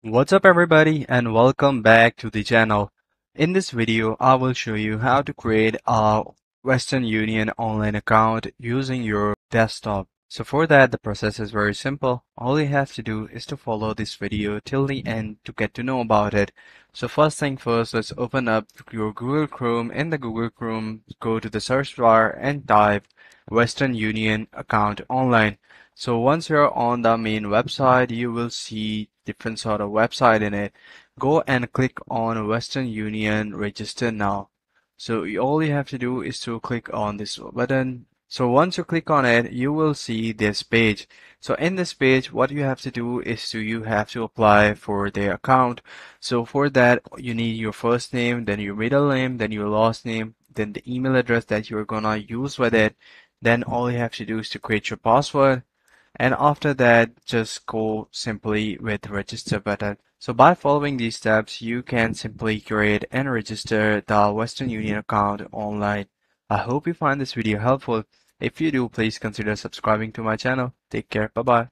What's up everybody and welcome back to the channel. In this video, I will show you how to create a Western Union online account using your desktop. So for that, the process is very simple. All you have to do is to follow this video till the end to get to know about it. So first thing first, let's open up your Google Chrome. In the Google Chrome, go to the search bar and type Western Union account online. So once you're on the main website, you will see different sort of website in it. Go and click on Western Union Register Now. So all you have to do is to click on this button. So once you click on it, you will see this page. So in this page, what you have to do is you have to apply for the account. So for that, you need your first name, then your middle name, then your last name, then the email address that you're gonna use with it. Then all you have to do is to create your password, and after that just go simply with register button. So by following these steps, you can simply create and register the Western Union account online. I hope you find this video helpful. If you do, please consider subscribing to my channel. Take care. Bye bye.